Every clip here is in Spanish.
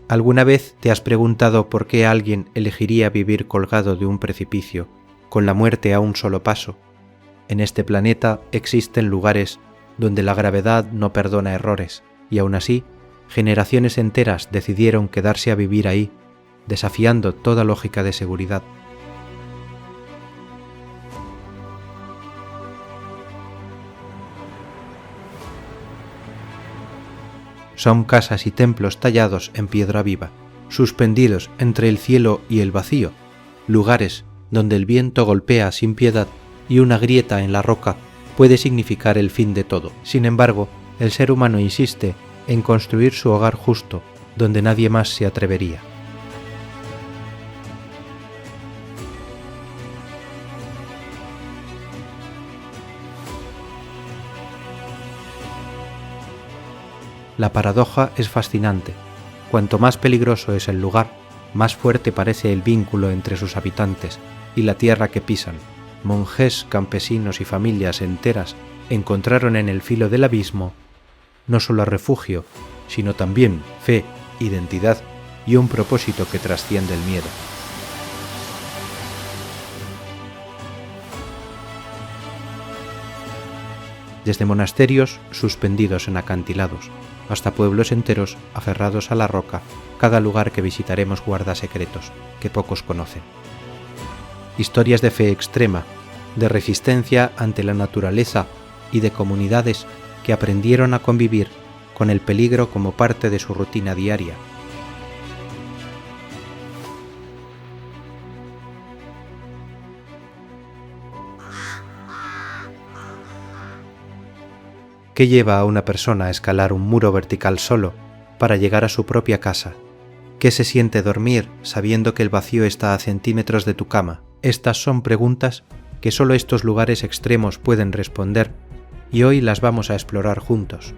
¿Alguna vez te has preguntado por qué alguien elegiría vivir colgado de un precipicio, con la muerte a un solo paso? En este planeta existen lugares donde la gravedad no perdona errores, y aún así, generaciones enteras decidieron quedarse a vivir ahí, desafiando toda lógica de seguridad. Son casas y templos tallados en piedra viva, suspendidos entre el cielo y el vacío, lugares donde el viento golpea sin piedad y una grieta en la roca puede significar el fin de todo. Sin embargo, el ser humano insiste en construir su hogar justo, donde nadie más se atrevería. La paradoja es fascinante. Cuanto más peligroso es el lugar, más fuerte parece el vínculo entre sus habitantes y la tierra que pisan. Monjes, campesinos y familias enteras encontraron en el filo del abismo no solo refugio, sino también fe, identidad y un propósito que trasciende el miedo. Desde monasterios suspendidos en acantilados, hasta pueblos enteros aferrados a la roca, cada lugar que visitaremos guarda secretos que pocos conocen. Historias de fe extrema, de resistencia ante la naturaleza y de comunidades que aprendieron a convivir con el peligro como parte de su rutina diaria. ¿Qué lleva a una persona a escalar un muro vertical solo para llegar a su propia casa? ¿Qué se siente dormir sabiendo que el vacío está a centímetros de tu cama? Estas son preguntas que solo estos lugares extremos pueden responder y hoy las vamos a explorar juntos.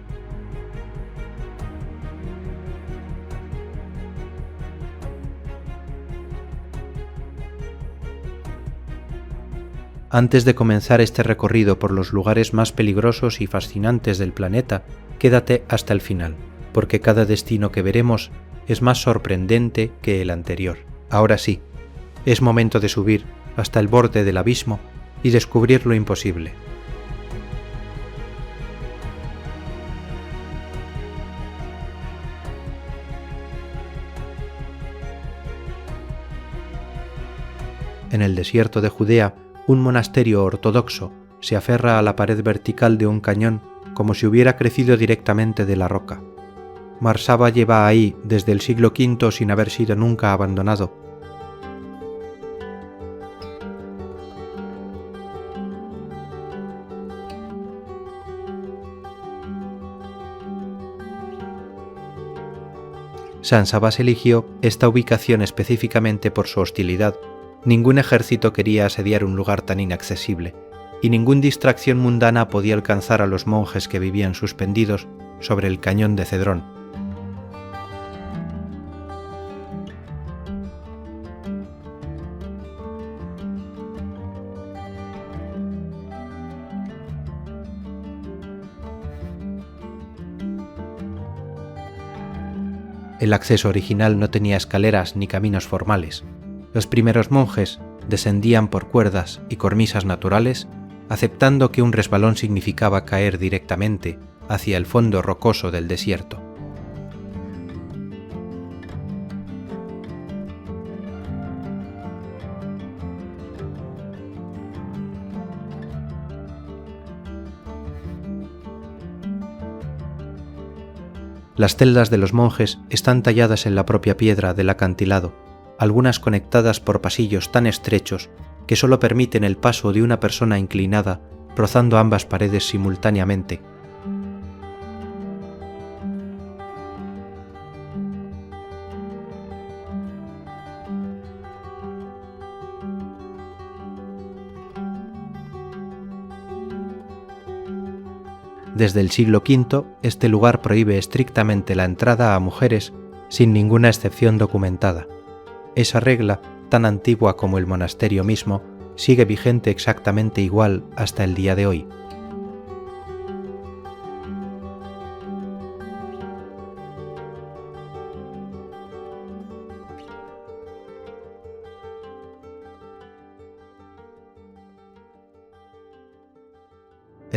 Antes de comenzar este recorrido por los lugares más peligrosos y fascinantes del planeta, quédate hasta el final, porque cada destino que veremos es más sorprendente que el anterior. Ahora sí, es momento de subir hasta el borde del abismo y descubrir lo imposible. En el desierto de Judea, un monasterio ortodoxo se aferra a la pared vertical de un cañón como si hubiera crecido directamente de la roca. Marsaba lleva ahí desde el siglo V sin haber sido nunca abandonado. San Sabás eligió esta ubicación específicamente por su hostilidad. Ningún ejército quería asediar un lugar tan inaccesible, y ninguna distracción mundana podía alcanzar a los monjes que vivían suspendidos sobre el cañón de Cedrón. El acceso original no tenía escaleras ni caminos formales. Los primeros monjes descendían por cuerdas y cornisas naturales, aceptando que un resbalón significaba caer directamente hacia el fondo rocoso del desierto. Las celdas de los monjes están talladas en la propia piedra del acantilado, algunas conectadas por pasillos tan estrechos que solo permiten el paso de una persona inclinada rozando ambas paredes simultáneamente. Desde el siglo V, este lugar prohíbe estrictamente la entrada a mujeres sin ninguna excepción documentada. Esa regla, tan antigua como el monasterio mismo, sigue vigente exactamente igual hasta el día de hoy.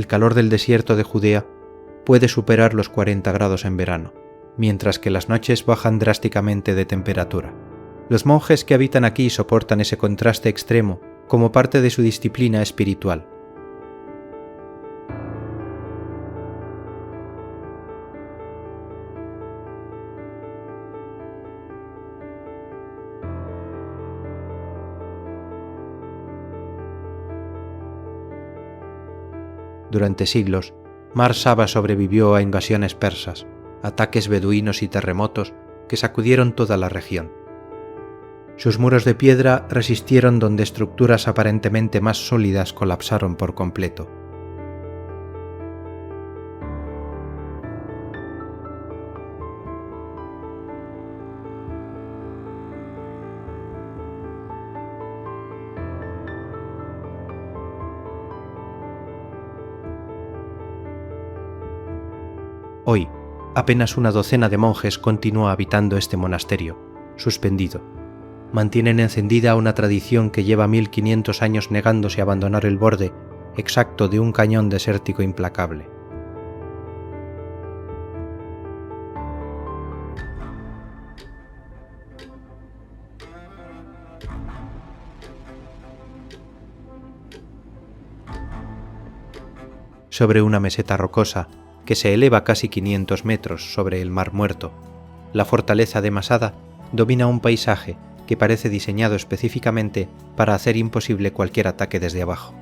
el calor del desierto de Judea puede superar los 40 grados en verano, mientras que las noches bajan drásticamente de temperatura. Los monjes que habitan aquí soportan ese contraste extremo como parte de su disciplina espiritual. Durante siglos, Mar Saba sobrevivió a invasiones persas, ataques beduinos y terremotos que sacudieron toda la región. Sus muros de piedra resistieron donde estructuras aparentemente más sólidas colapsaron por completo. Hoy, apenas una docena de monjes continúa habitando este monasterio, suspendido. Mantienen encendida una tradición que lleva 1500 años negándose a abandonar el borde exacto de un cañón desértico implacable. Sobre una meseta rocosa que se eleva casi 500 metros sobre el Mar Muerto, la fortaleza de Masada domina un paisaje que parece diseñado específicamente para hacer imposible cualquier ataque desde abajo.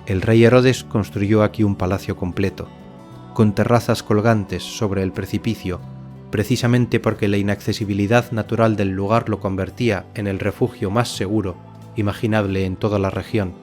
El rey Herodes construyó aquí un palacio completo, con terrazas colgantes sobre el precipicio, precisamente porque la inaccesibilidad natural del lugar lo convertía en el refugio más seguro imaginable en toda la región.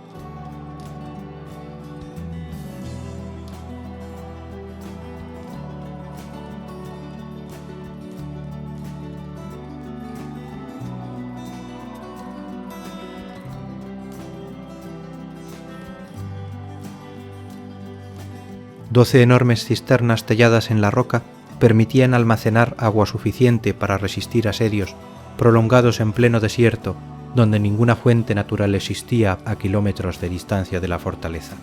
Doce enormes cisternas talladas en la roca permitían almacenar agua suficiente para resistir asedios prolongados en pleno desierto, donde ninguna fuente natural existía a kilómetros de distancia de la fortaleza.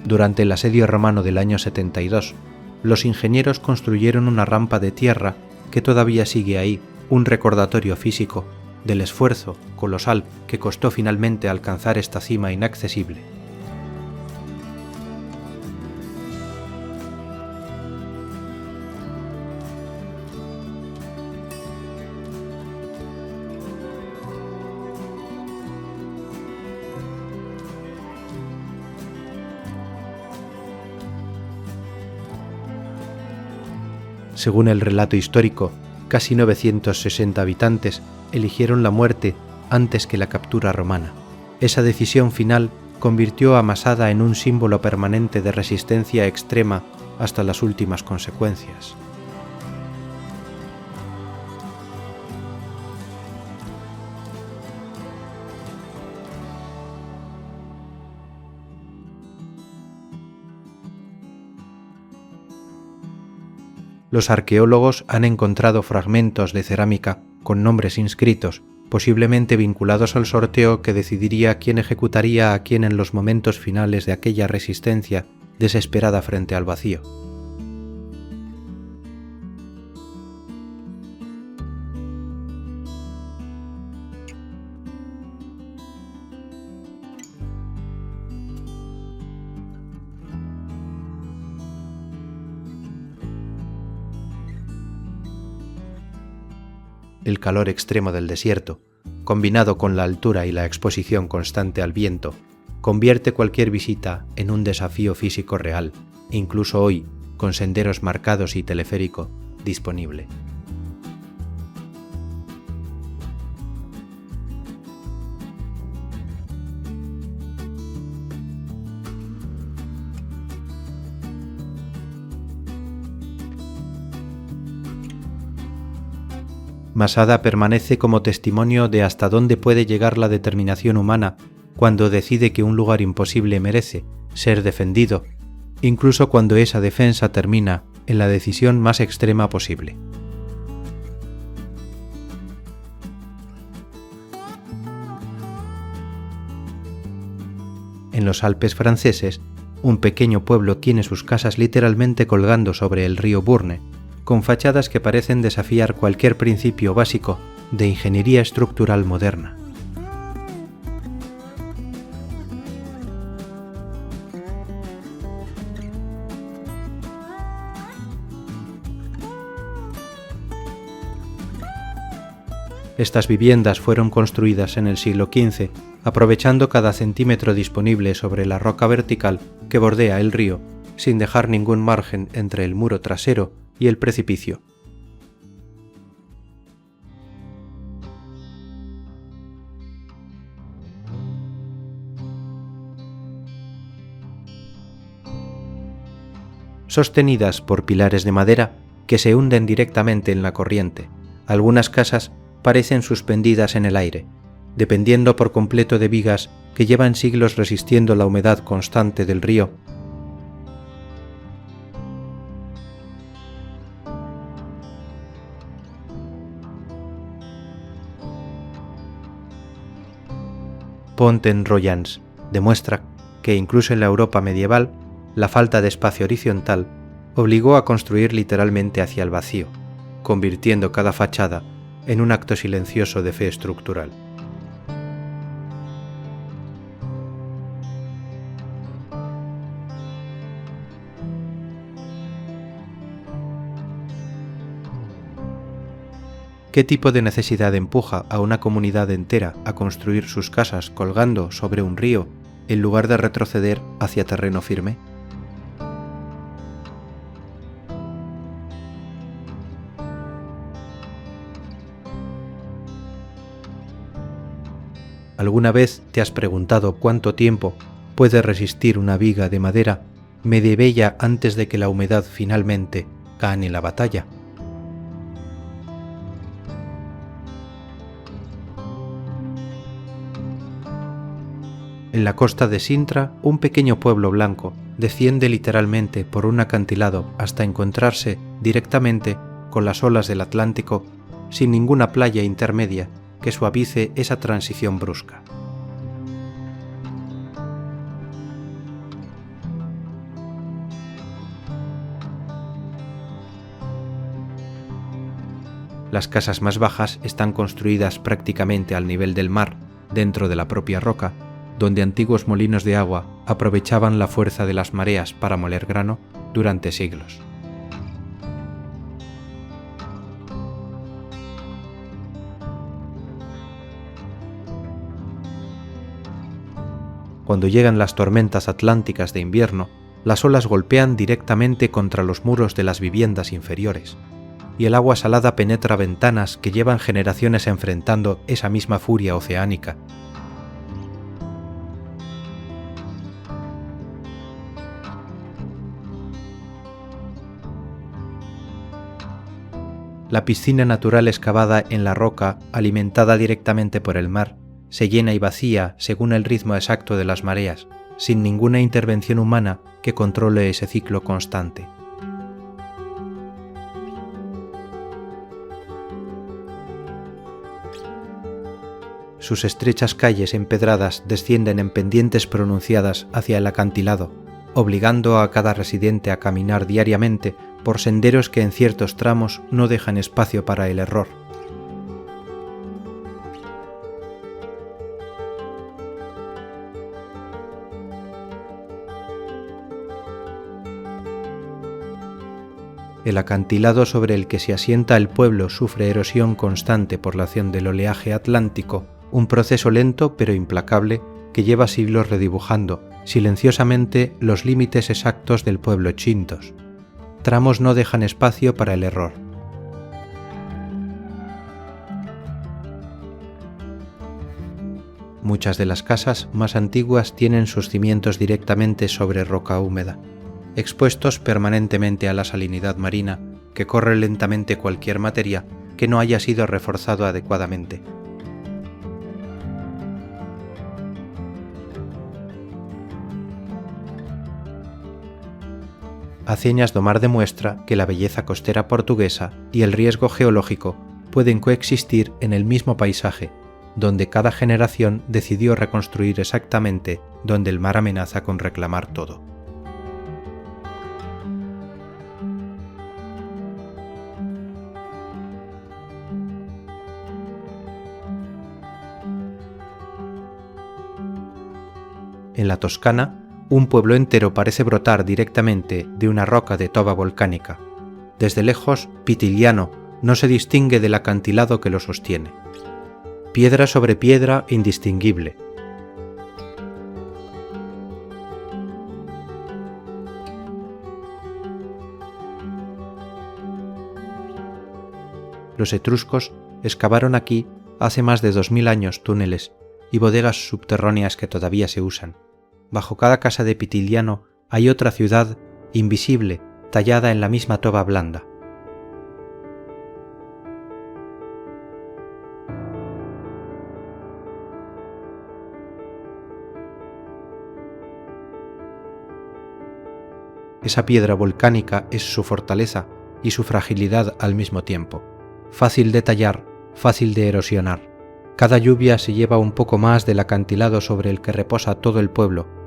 Durante el asedio romano del año 72, los ingenieros construyeron una rampa de tierra que todavía sigue ahí, un recordatorio físico del esfuerzo colosal que costó finalmente alcanzar esta cima inaccesible. Según el relato histórico, casi 960 habitantes eligieron la muerte antes que la captura romana. Esa decisión final convirtió a Masada en un símbolo permanente de resistencia extrema hasta las últimas consecuencias. Los arqueólogos han encontrado fragmentos de cerámica con nombres inscritos, posiblemente vinculados al sorteo que decidiría quién ejecutaría a quién en los momentos finales de aquella resistencia desesperada frente al vacío. El calor extremo del desierto, combinado con la altura y la exposición constante al viento, convierte cualquier visita en un desafío físico real, incluso hoy, con senderos marcados y teleférico disponible. Masada permanece como testimonio de hasta dónde puede llegar la determinación humana cuando decide que un lugar imposible merece ser defendido, incluso cuando esa defensa termina en la decisión más extrema posible. En los Alpes franceses, un pequeño pueblo tiene sus casas literalmente colgando sobre el río Bourne, con fachadas que parecen desafiar cualquier principio básico de ingeniería estructural moderna. Estas viviendas fueron construidas en el siglo XV, aprovechando cada centímetro disponible sobre la roca vertical que bordea el río, sin dejar ningún margen entre el muro trasero y el precipicio. Sostenidas por pilares de madera que se hunden directamente en la corriente, algunas casas parecen suspendidas en el aire, dependiendo por completo de vigas que llevan siglos resistiendo la humedad constante del río. Pont-en-Royans demuestra que incluso en la Europa medieval, la falta de espacio horizontal obligó a construir literalmente hacia el vacío, convirtiendo cada fachada en un acto silencioso de fe estructural. ¿Qué tipo de necesidad empuja a una comunidad entera a construir sus casas colgando sobre un río en lugar de retroceder hacia terreno firme? ¿Alguna vez te has preguntado cuánto tiempo puede resistir una viga de madera mediebella antes de que la humedad finalmente gane la batalla? En la costa de Sintra, un pequeño pueblo blanco desciende literalmente por un acantilado hasta encontrarse directamente con las olas del Atlántico sin ninguna playa intermedia que suavice esa transición brusca. Las casas más bajas están construidas prácticamente al nivel del mar, dentro de la propia roca, donde antiguos molinos de agua aprovechaban la fuerza de las mareas para moler grano durante siglos. Cuando llegan las tormentas atlánticas de invierno, las olas golpean directamente contra los muros de las viviendas inferiores, y el agua salada penetra ventanas que llevan generaciones enfrentando esa misma furia oceánica. La piscina natural excavada en la roca, alimentada directamente por el mar, se llena y vacía según el ritmo exacto de las mareas, sin ninguna intervención humana que controle ese ciclo constante. Sus estrechas calles empedradas descienden en pendientes pronunciadas hacia el acantilado, obligando a cada residente a caminar diariamente por senderos que en ciertos tramos no dejan espacio para el error. El acantilado sobre el que se asienta el pueblo sufre erosión constante por la acción del oleaje atlántico, un proceso lento pero implacable que lleva siglos redibujando silenciosamente los límites exactos del pueblo Chintos. Tramos no dejan espacio para el error. Muchas de las casas más antiguas tienen sus cimientos directamente sobre roca húmeda, expuestos permanentemente a la salinidad marina que corre lentamente cualquier materia que no haya sido reforzado adecuadamente. Aceñas Domar demuestra que la belleza costera portuguesa y el riesgo geológico pueden coexistir en el mismo paisaje, donde cada generación decidió reconstruir exactamente donde el mar amenaza con reclamar todo. En la Toscana, un pueblo entero parece brotar directamente de una roca de toba volcánica. Desde lejos, Pitigliano no se distingue del acantilado que lo sostiene. Piedra sobre piedra indistinguible. Los etruscos excavaron aquí hace más de 2000 años túneles y bodegas subterráneas que todavía se usan. Bajo cada casa de Pitigliano hay otra ciudad invisible, tallada en la misma toba blanda. Esa piedra volcánica es su fortaleza y su fragilidad al mismo tiempo. Fácil de tallar, fácil de erosionar. Cada lluvia se lleva un poco más del acantilado sobre el que reposa todo el pueblo.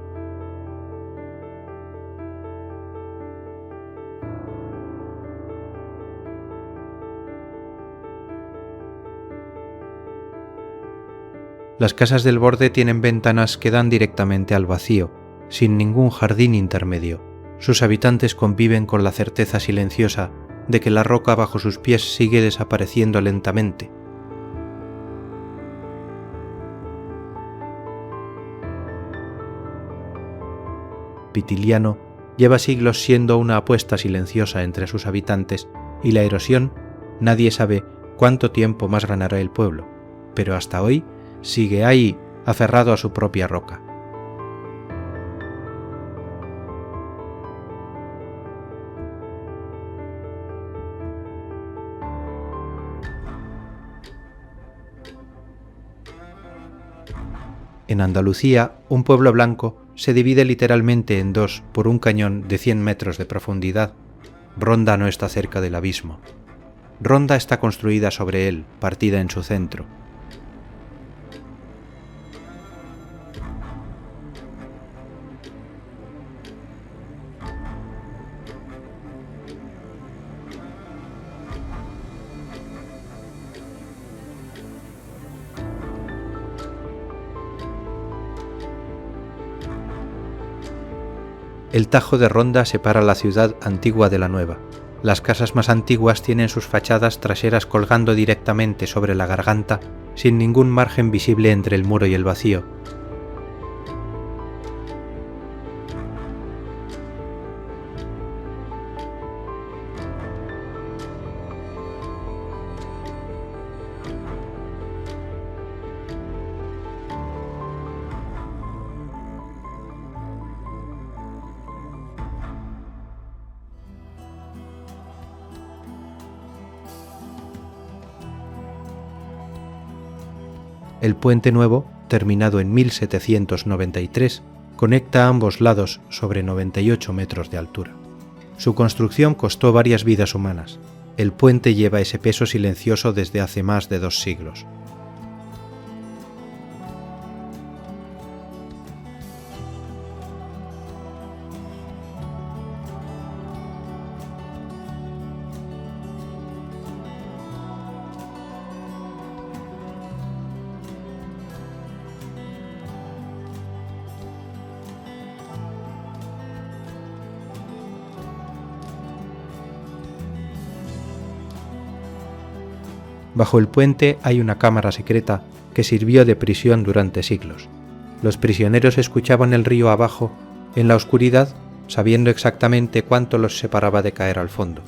Las casas del borde tienen ventanas que dan directamente al vacío, sin ningún jardín intermedio. Sus habitantes conviven con la certeza silenciosa de que la roca bajo sus pies sigue desapareciendo lentamente. Pitigliano lleva siglos siendo una apuesta silenciosa entre sus habitantes y la erosión, nadie sabe cuánto tiempo más ganará el pueblo, pero hasta hoy sigue ahí, aferrado a su propia roca. En Andalucía, un pueblo blanco se divide literalmente en dos por un cañón de 100 metros de profundidad. Ronda no está cerca del abismo. Ronda está construida sobre él, partida en su centro. El Tajo de Ronda separa la ciudad antigua de la nueva. Las casas más antiguas tienen sus fachadas traseras colgando directamente sobre la garganta, sin ningún margen visible entre el muro y el vacío. El puente nuevo, terminado en 1793, conecta ambos lados sobre 98 metros de altura. Su construcción costó varias vidas humanas. El puente lleva ese peso silencioso desde hace más de 2 siglos. Bajo el puente hay una cámara secreta que sirvió de prisión durante siglos. Los prisioneros escuchaban el río abajo, en la oscuridad, sabiendo exactamente cuánto los separaba de caer al fondo.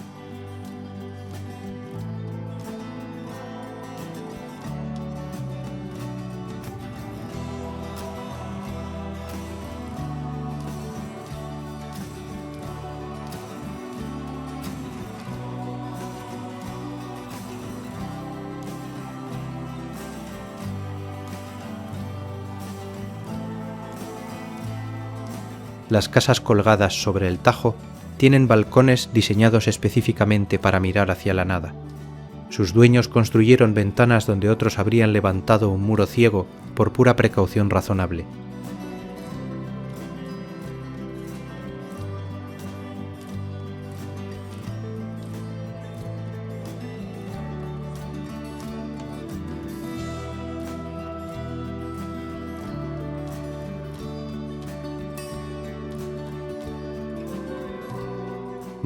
las casas colgadas sobre el Tajo tienen balcones diseñados específicamente para mirar hacia la nada. Sus dueños construyeron ventanas donde otros habrían levantado un muro ciego por pura precaución razonable.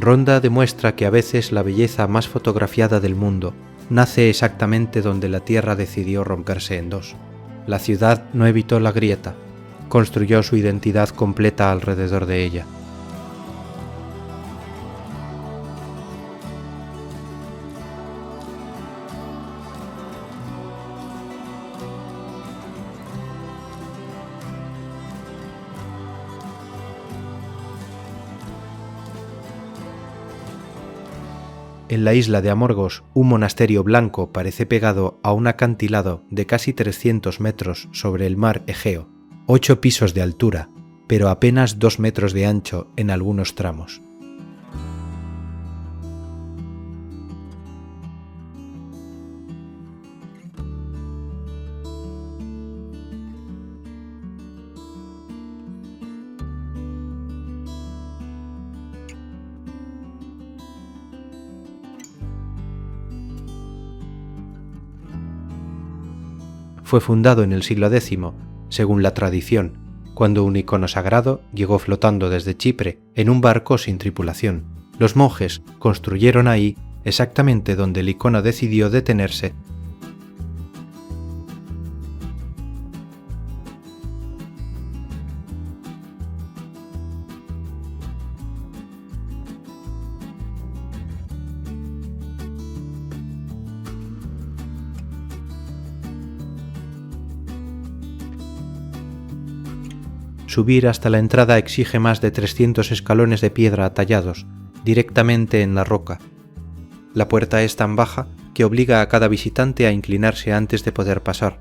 Ronda demuestra que a veces la belleza más fotografiada del mundo nace exactamente donde la Tierra decidió romperse en dos. La ciudad no evitó la grieta, construyó su identidad completa alrededor de ella. En la isla de Amorgos, un monasterio blanco parece pegado a un acantilado de casi 300 metros sobre el mar Egeo, 8 pisos de altura, pero apenas 2 metros de ancho en algunos tramos. Fue fundado en el siglo X, según la tradición, cuando un icono sagrado llegó flotando desde Chipre en un barco sin tripulación. Los monjes construyeron ahí exactamente donde el icono decidió detenerse. Subir hasta la entrada exige más de 300 escalones de piedra tallados directamente en la roca. La puerta es tan baja que obliga a cada visitante a inclinarse antes de poder pasar.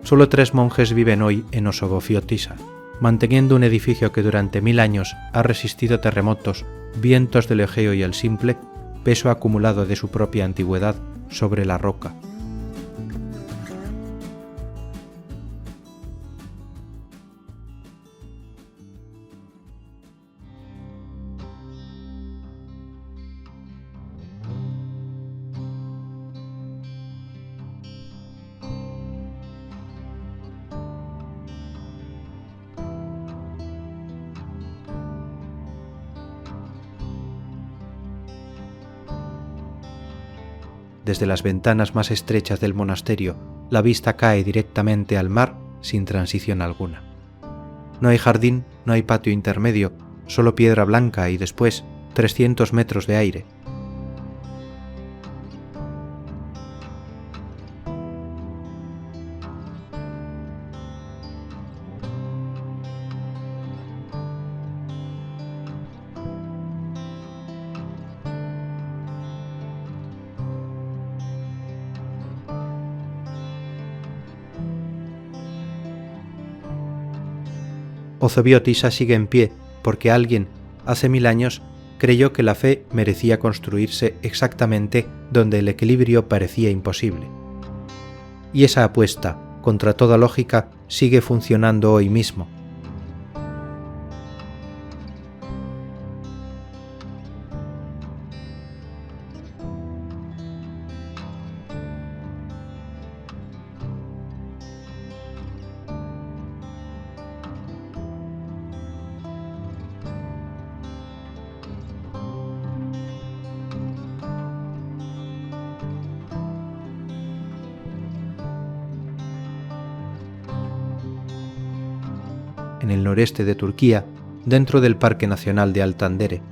Solo 3 monjes viven hoy en Osogofiotisa, manteniendo un edificio que durante 1000 años ha resistido terremotos, vientos del Egeo y el simple peso acumulado de su propia antigüedad sobre la roca. Desde las ventanas más estrechas del monasterio, la vista cae directamente al mar sin transición alguna. No hay jardín, no hay patio intermedio, solo piedra blanca y después 300 metros de aire. Osobiotisa sigue en pie porque alguien, hace 1000 años, creyó que la fe merecía construirse exactamente donde el equilibrio parecía imposible. Y esa apuesta, contra toda lógica, sigue funcionando hoy mismo. En el noreste de Turquía, Dentro del Parque Nacional de Altandere,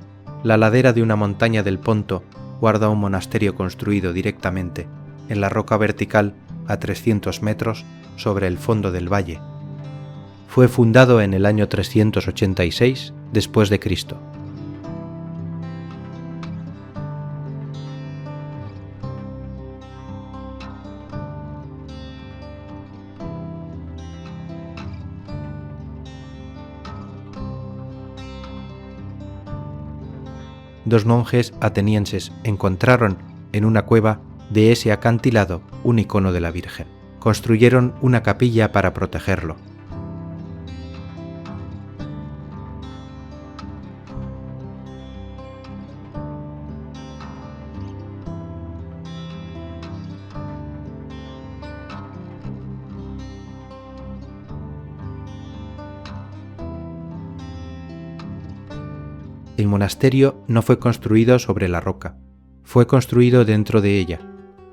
la ladera de una montaña del Ponto guarda un monasterio construido directamente en la roca vertical a 300 metros sobre el fondo del valle. Fue fundado en el año 386 después de Cristo. Dos monjes atenienses encontraron en una cueva de ese acantilado un icono de la Virgen. Construyeron una capilla para protegerlo. El monasterio no fue construido sobre la roca, fue construido dentro de ella.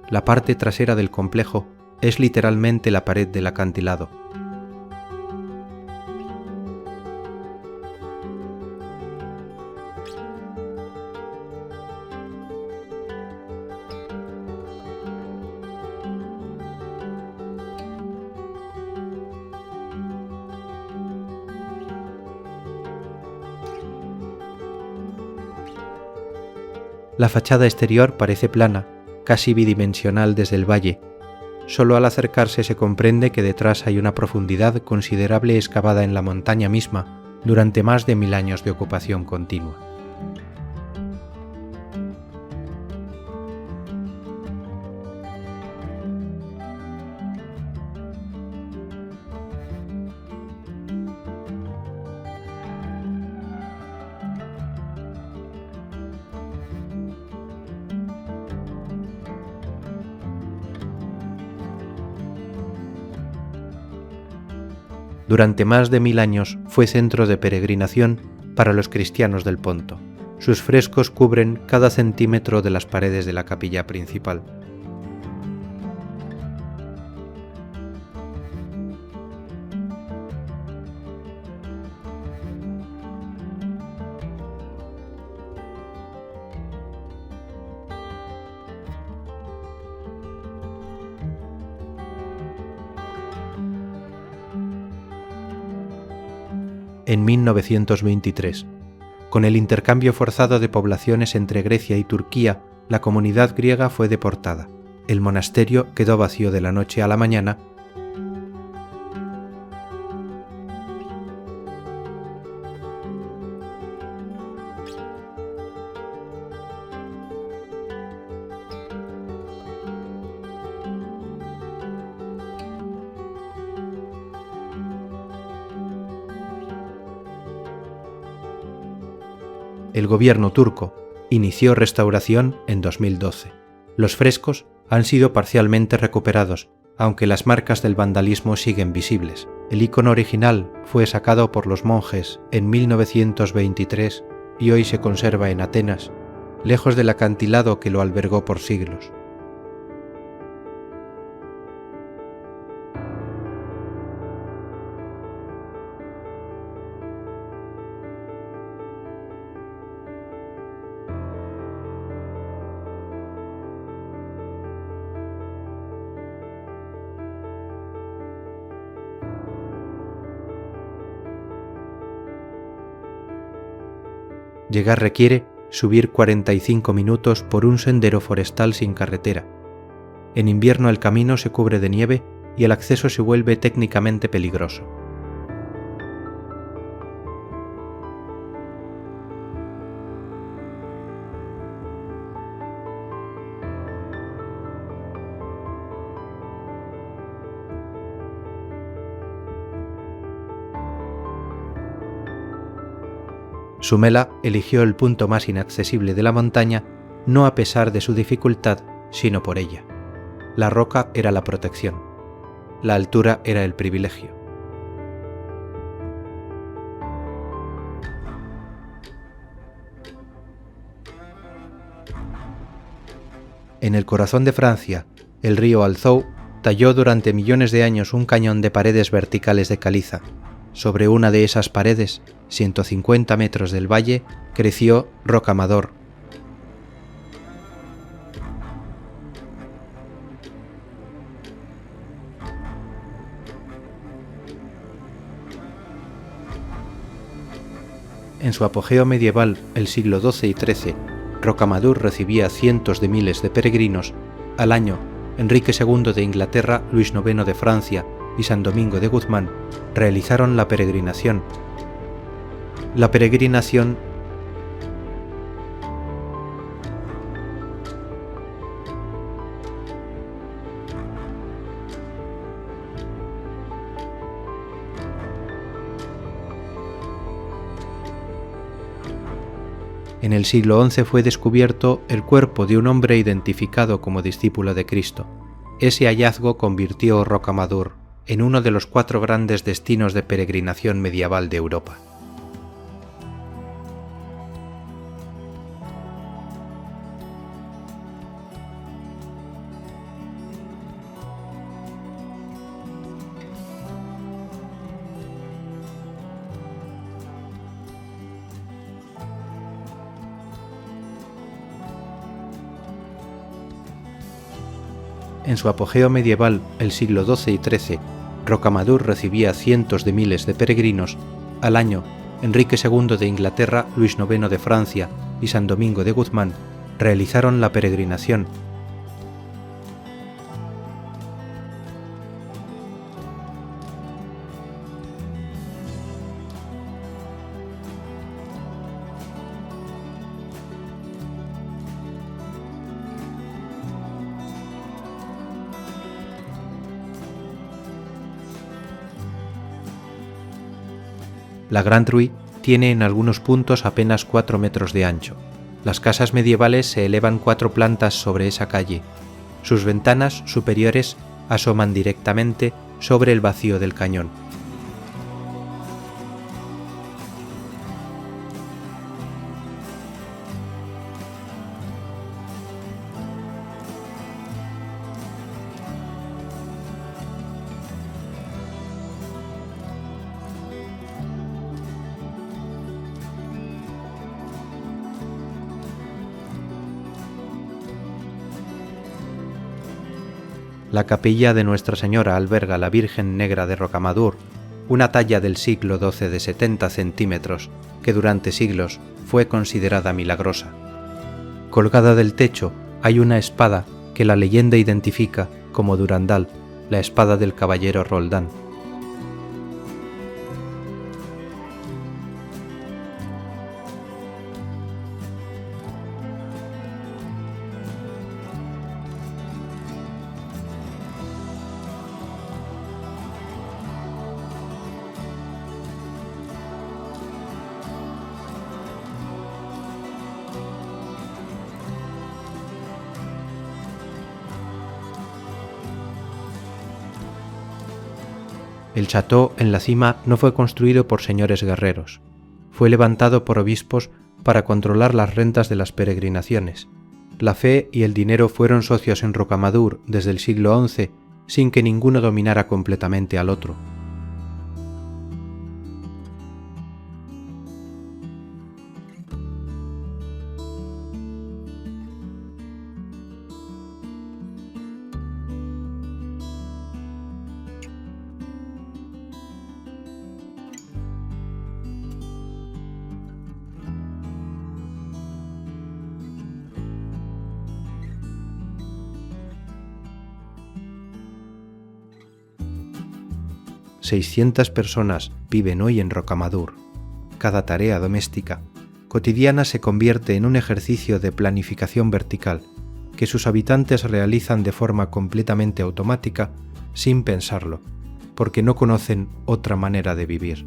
La parte trasera del complejo es literalmente la pared del acantilado. La fachada exterior parece plana, casi bidimensional desde el valle. Solo al acercarse se comprende que detrás hay una profundidad considerable excavada en la montaña misma durante más de 1000 años de ocupación continua. Durante más de 1000 años fue centro de peregrinación para los cristianos del Ponto. Sus frescos cubren cada centímetro de las paredes de la capilla principal. En 1923, con el intercambio forzado de poblaciones entre Grecia y Turquía, la comunidad griega fue deportada. El monasterio quedó vacío de la noche a la mañana. El gobierno turco inició restauración en 2012. Los frescos han sido parcialmente recuperados, aunque las marcas del vandalismo siguen visibles. El icono original fue sacado por los monjes en 1923 y hoy se conserva en Atenas, lejos del acantilado que lo albergó por siglos. Llegar requiere subir 45 minutos por un sendero forestal sin carretera. En invierno el camino se cubre de nieve y el acceso se vuelve técnicamente peligroso. Sumela eligió el punto más inaccesible de la montaña, no a pesar de su dificultad, sino por ella. La roca era la protección. La altura era el privilegio. En el corazón de Francia, el río Alzou talló durante millones de años un cañón de paredes verticales de caliza. Sobre una de esas paredes, 150 metros del valle, creció Rocamadour. En su apogeo medieval, el siglo XII y XIII, Rocamadour recibía cientos de miles de peregrinos. Al año, Enrique II de Inglaterra, Luis IX de Francia y San Domingo de Guzmán realizaron la peregrinación. La peregrinación En el siglo XI fue descubierto el cuerpo de un hombre identificado como discípulo de Cristo. Ese hallazgo convirtió Rocamadour en uno de los 4 grandes destinos de peregrinación medieval de Europa. En su apogeo medieval, el siglo XII y XIII, Rocamadour recibía cientos de miles de peregrinos. Al año, Enrique II de Inglaterra, Luis IX de Francia y San Domingo de Guzmán realizaron la peregrinación. La Grande Rue tiene en algunos puntos apenas 4 metros de ancho. Las casas medievales se elevan 4 plantas sobre esa calle. Sus ventanas superiores asoman directamente sobre el vacío del cañón. La capilla de Nuestra Señora alberga la Virgen Negra de Rocamadour, una talla del siglo XII de 70 centímetros, que durante siglos fue considerada milagrosa. Colgada del techo hay una espada que la leyenda identifica como Durandal, la espada del caballero Roldán. El château en la cima no fue construido por señores guerreros. Fue levantado por obispos para controlar las rentas de las peregrinaciones. La fe y el dinero fueron socios en Rocamadour desde el siglo XI, sin que ninguno dominara completamente al otro. ...600 personas viven hoy en Rocamadour. Cada tarea doméstica cotidiana se convierte en un ejercicio de planificación vertical que sus habitantes realizan de forma completamente automática, sin pensarlo, porque no conocen otra manera de vivir.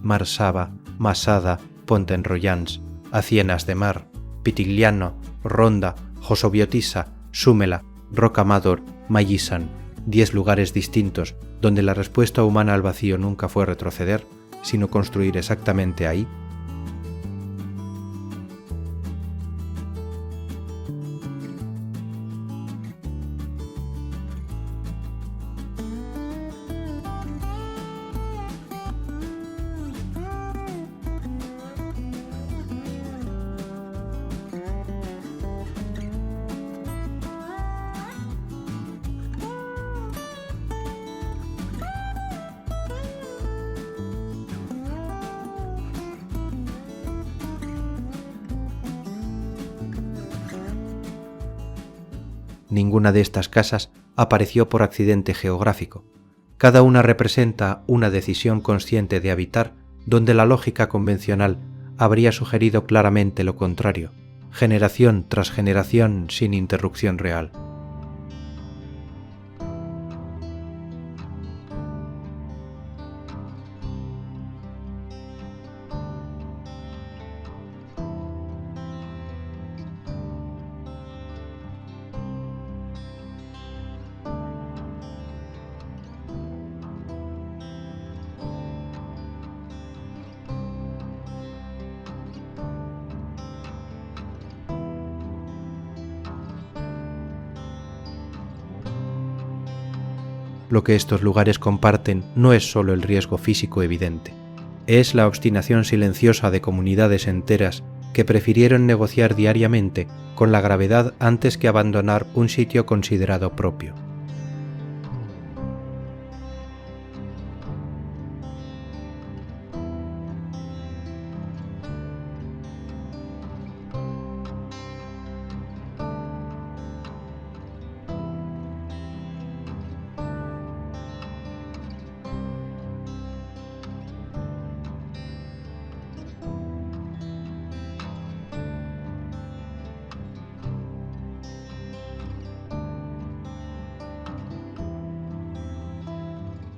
Marsaba, Masada, Pontenroyans, Acienas de Mar, Pitigliano, Ronda, Josobiotisa, Súmela, Rocamadour, Mallisan, 10 lugares distintos donde la respuesta humana al vacío nunca fue retroceder, sino construir exactamente ahí. Ninguna de estas casas apareció por accidente geográfico. Cada una representa una decisión consciente de habitar donde la lógica convencional habría sugerido claramente lo contrario, generación tras generación sin interrupción real. Lo que estos lugares comparten no es solo el riesgo físico evidente, es la obstinación silenciosa de comunidades enteras que prefirieron negociar diariamente con la gravedad antes que abandonar un sitio considerado propio.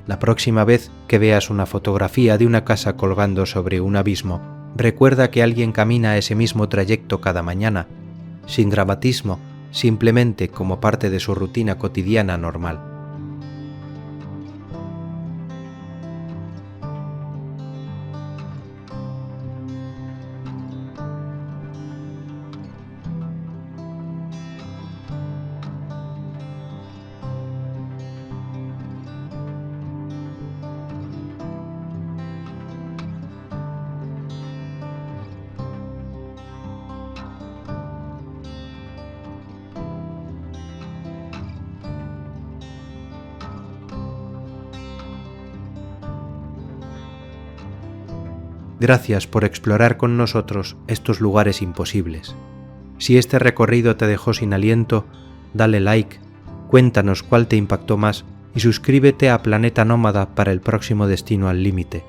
La próxima vez que veas una fotografía de una casa colgando sobre un abismo, recuerda que alguien camina ese mismo trayecto cada mañana, sin dramatismo, simplemente como parte de su rutina cotidiana normal. Gracias por explorar con nosotros estos lugares imposibles. Si este recorrido te dejó sin aliento, dale like, cuéntanos cuál te impactó más y suscríbete a Planeta Nómada para el próximo destino al límite.